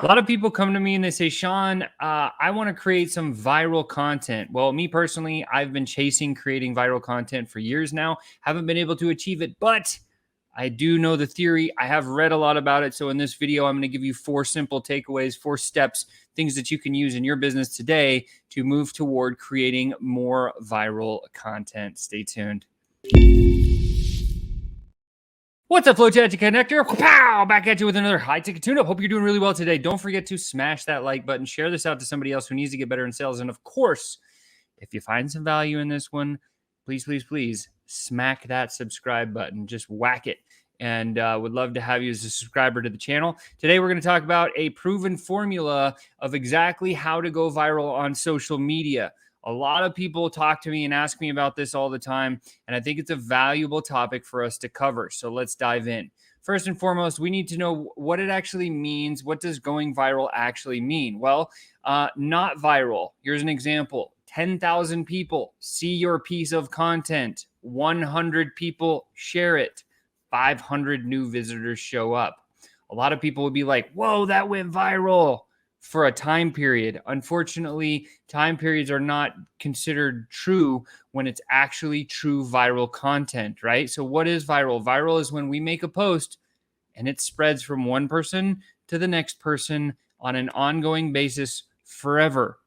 A lot of people come to me and they say, Sean, I want to create some viral content. Well, me personally, I've been chasing creating viral content for years now. Haven't been able to achieve it, but I do know the theory. I have read a lot about it. So in this video, I'm going to give you 4 simple takeaways, 4 steps, things that you can use in your business today to move toward creating more viral content. Stay tuned. What's up, FlowChat Connector? Pow! Back at you with another high-ticket tune-up. Hope you're doing really well today. Don't forget to smash that like button. Share this out to somebody else who needs to get better in sales. And of course, if you find some value in this one, please, please, please smack that subscribe button. Just whack it. And would love to have you as a subscriber to the channel. Today, we're going to talk about a proven formula of exactly how to go viral on social media. A lot of people talk to me and ask me about this all the time, and I think it's a valuable topic for us to cover. So let's dive in. First and foremost, we need to know what it actually means. What does going viral actually mean? Well, not viral. Here's an example. 10,000 people see your piece of content. 100 people share it. 500 new visitors show up. A lot of people would be like, whoa, that went viral for a time period. Unfortunately, time periods are not considered true when it's actually true viral content, right? So what is viral? Viral is when we make a post and it spreads from one person to the next person on an ongoing basis forever.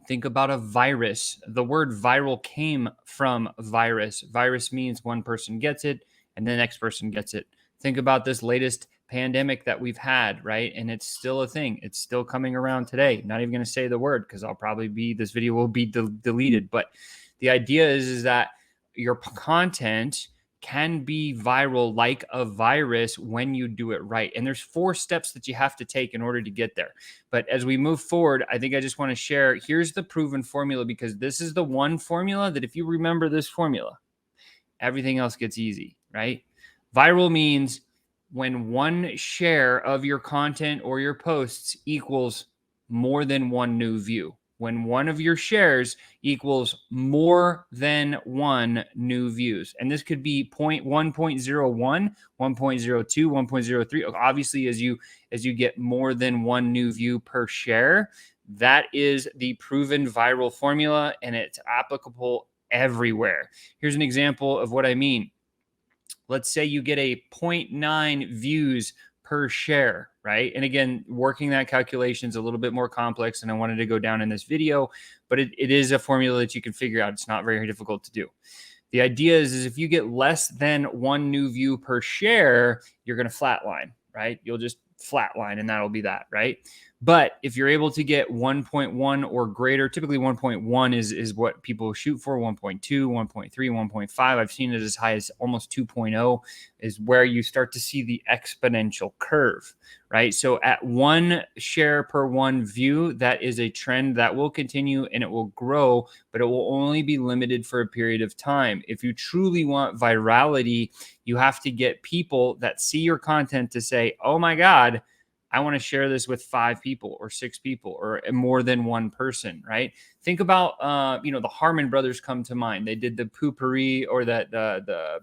Think about a virus. The word viral came from virus. Virus means one person gets it and the next person gets it. Think about this latest pandemic that we've had, right? And it's still a thing. It's still coming around today. Not even going to say the word because this video will be deleted. But the idea is that your content can be viral like a virus when you do it right. And there's 4 steps that you have to take in order to get there. But as we move forward, I think I just want to share, here's the proven formula, because this is the one formula that if you remember this formula, everything else gets easy, right? Viral means when one share of your content or your posts equals more than one new view. When one of your shares equals more than 1 new views. And this could be 1.01, 1.02, 1.03. Obviously, as you get more than 1 new view per share, that is the proven viral formula, and it's applicable everywhere. Here's an example of what I mean. Let's say you get a 0.9 views per share, right? And again, working that calculation is a little bit more complex than I wanted to go down in this video, but it is a formula that you can figure out. It's not very difficult to do. The idea is if you get less than 1 new view per share, you're going to flatline, right? You'll just flatline and that'll be that, right? But if you're able to get 1.1 or greater, typically 1.1 is what people shoot for, 1.2, 1.3, 1.5. I've seen it as high as almost 2.0 is where you start to see the exponential curve, right? So at 1 share per 1 view, that is a trend that will continue and it will grow, but it will only be limited for a period of time. If you truly want virality, you have to get people that see your content to say, oh my God, I want to share this with 5 people or 6 people or more than 1 person, right? Think about, the Harmon brothers come to mind. They did the poopery or the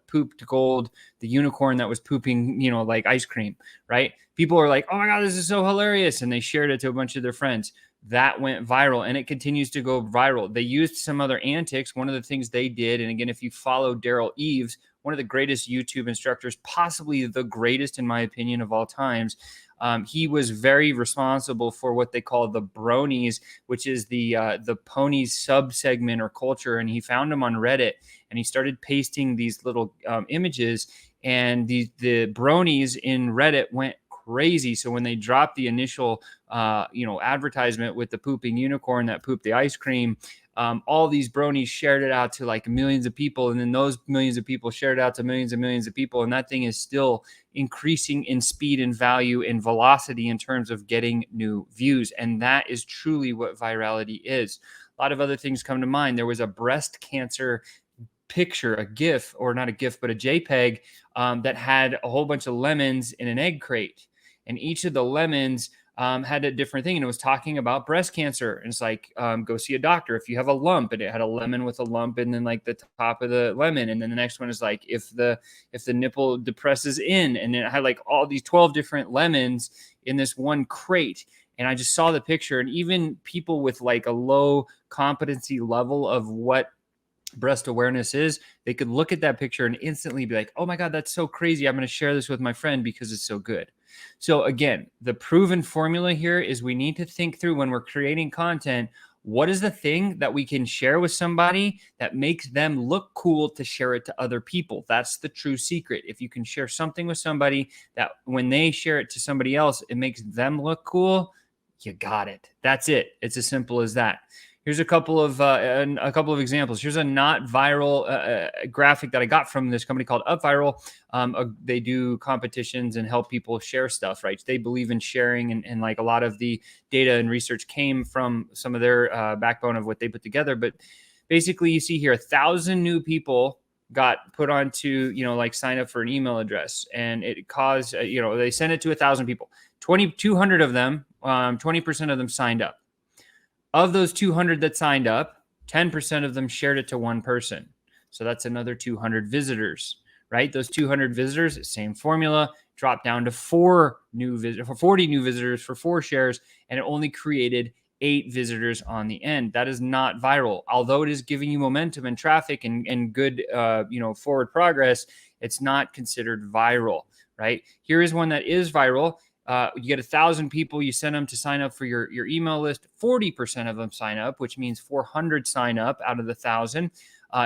pooped gold, the unicorn that was pooping, like ice cream, right? People are like, oh my God, this is so hilarious. And they shared it to a bunch of their friends. That went viral and it continues to go viral. They used some other antics. One of the things they did, and again, if you follow Daryl Eves, one of the greatest YouTube instructors, possibly the greatest in my opinion of all times, he was very responsible for what they call the bronies, which is the ponies sub-segment or culture. And he found them on Reddit and he started pasting these little images, and the bronies in Reddit went crazy. So when they dropped the initial, advertisement with the pooping unicorn that pooped the ice cream, all these bronies shared it out to like millions of people. And then those millions of people shared it out to millions and millions of people. And that thing is still increasing in speed and value and velocity in terms of getting new views. And that is truly what virality is. A lot of other things come to mind. There was a breast cancer picture, a GIF, or not a GIF, but a JPEG that had a whole bunch of lemons in an egg crate. And each of the lemons had a different thing, and it was talking about breast cancer. And it's like, go see a doctor if you have a lump, and it had a lemon with a lump, and then like the top of the lemon. And then the next one is like, if the nipple depresses in, and then it had like all these 12 different lemons in this one crate. And I just saw the picture, and even people with like a low competency level of what breast awareness is, they could look at that picture and instantly be like, oh my God, that's so crazy. I'm going to share this with my friend because it's so good. So again, the proven formula here is we need to think through when we're creating content, what is the thing that we can share with somebody that makes them look cool to share it to other people? That's the true secret. If you can share something with somebody that when they share it to somebody else, it makes them look cool, you got it. That's it. It's as simple as that. Here's a couple of examples. Here's a not viral graphic that I got from this company called UpViral. They do competitions and help people share stuff, right? They believe in sharing, and like a lot of the data and research came from some of their backbone of what they put together. But basically, you see here, 1,000 new people got put onto, like sign up for an email address, and it caused, they sent it to 1,000 people. 200 of them, 20% of them signed up. Of those 200 that signed up, 10% of them shared it to one person. So that's another 200 visitors, right? Those 200 visitors, same formula, dropped down to 40 new visitors for 4 shares, and it only created 8 visitors on the end. That is not viral. Although it is giving you momentum and traffic and good, forward progress, it's not considered viral, right? Here is one that is viral. You get 1,000 people, you send them to sign up for your email list. 40% of them sign up, which means 400 sign up out of the 1,000.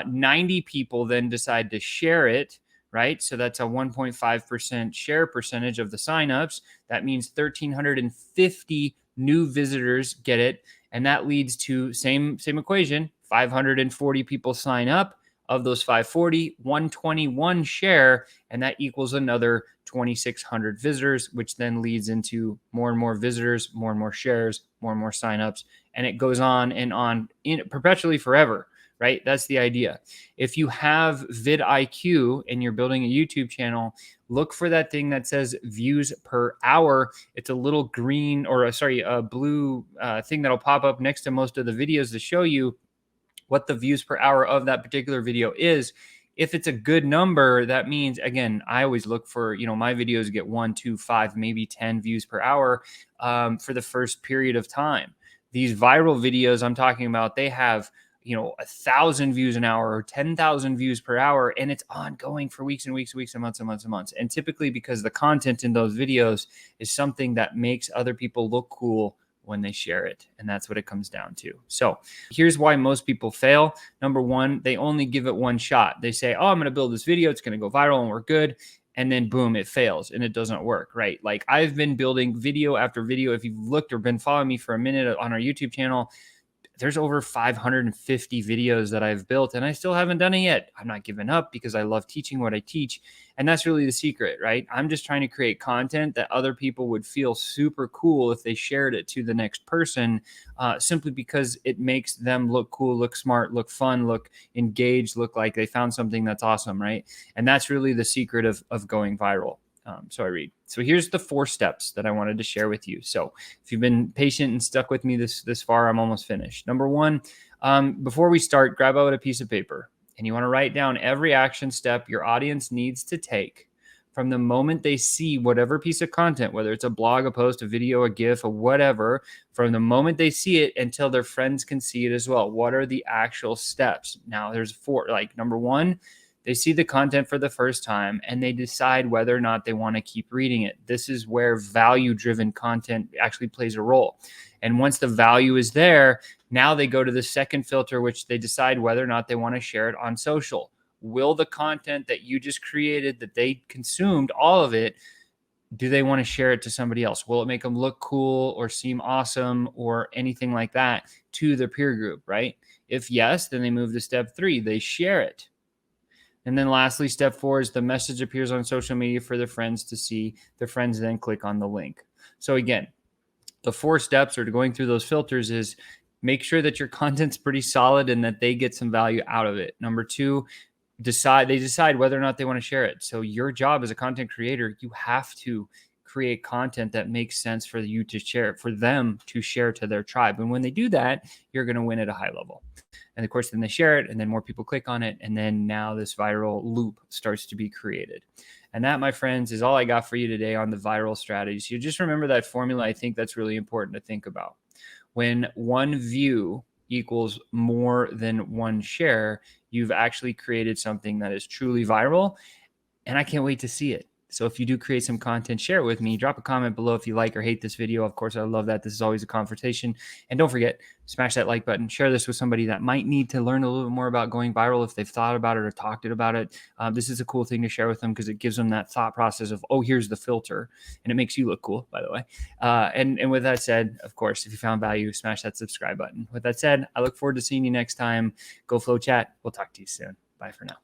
90 people then decide to share it, right? So that's a 1.5% share percentage of the signups. That means 1,350 new visitors get it. And that leads to same equation, 540 people sign up. Of those 540, 121 share, and that equals another 2,600 visitors, which then leads into more and more visitors, more and more shares, more and more signups, and it goes on and on perpetually forever, right? That's the idea. If you have vidIQ and you're building a YouTube channel, look for that thing that says views per hour. It's a little green a blue thing that'll pop up next to most of the videos to show you what the views per hour of that particular video is. If it's a good number, that means, again, I always look for, my videos get 1, 2, 5, maybe 10 views per hour for the first period of time. These viral videos I'm talking about, they have, 1,000 views an hour or 10,000 views per hour, and it's ongoing for weeks and weeks and weeks and months and months and months. And typically because the content in those videos is something that makes other people look cool when they share it. And that's what it comes down to. So here's why most people fail. Number one, they only give it one shot. They say, oh, I'm going to build this video. It's going to go viral and we're good. And then boom, it fails and it doesn't work, right? Like I've been building video after video. If you've looked or been following me for a minute on our YouTube channel, there's over 550 videos that I've built and I still haven't done it yet. I'm not giving up because I love teaching what I teach. And that's really the secret, right? I'm just trying to create content that other people would feel super cool if they shared it to the next person, simply because it makes them look cool, look smart, look fun, look engaged, look like they found something that's awesome, right? And that's really the secret of going viral. So I read. So here's the 4 steps that I wanted to share with you. So if you've been patient and stuck with me this far, I'm almost finished. Number 1, before we start, grab out a piece of paper and you want to write down every action step your audience needs to take from the moment they see whatever piece of content, whether it's a blog, a post, a video, a GIF, or whatever, from the moment they see it until their friends can see it as well. What are the actual steps? Now there's 4, like number 1, they see the content for the first time and they decide whether or not they want to keep reading it. This is where value-driven content actually plays a role. And once the value is there, now they go to the second filter, which they decide whether or not they want to share it on social. Will the content that you just created, that they consumed, all of it, do they want to share it to somebody else? Will it make them look cool or seem awesome or anything like that to their peer group, right? If yes, then they move to step 3. They share it. And then lastly, step 4 is the message appears on social media for their friends to see. Their friends then click on the link. So again, the 4 steps or going through those filters is make sure that your content's pretty solid and that they get some value out of it. Number 2, they decide whether or not they want to share it. So your job as a content creator, you have to create content that makes sense for you to share, for them to share to their tribe. And when they do that, you're going to win at a high level. And of course, then they share it and then more people click on it. And then now this viral loop starts to be created. And that, my friends, is all I got for you today on the viral strategies. You just remember that formula. I think that's really important to think about. When one view equals more than one share, you've actually created something that is truly viral. And I can't wait to see it. So if you do create some content, share it with me. Drop a comment below if you like or hate this video. Of course, I love that. This is always a conversation. And don't forget, smash that like button. Share this with somebody that might need to learn a little bit more about going viral if they've thought about it or talked about it. This is a cool thing to share with them because it gives them that thought process of, oh, here's the filter. And it makes you look cool, by the way. And with that said, of course, if you found value, smash that subscribe button. With that said, I look forward to seeing you next time. Go FlowChat. We'll talk to you soon. Bye for now.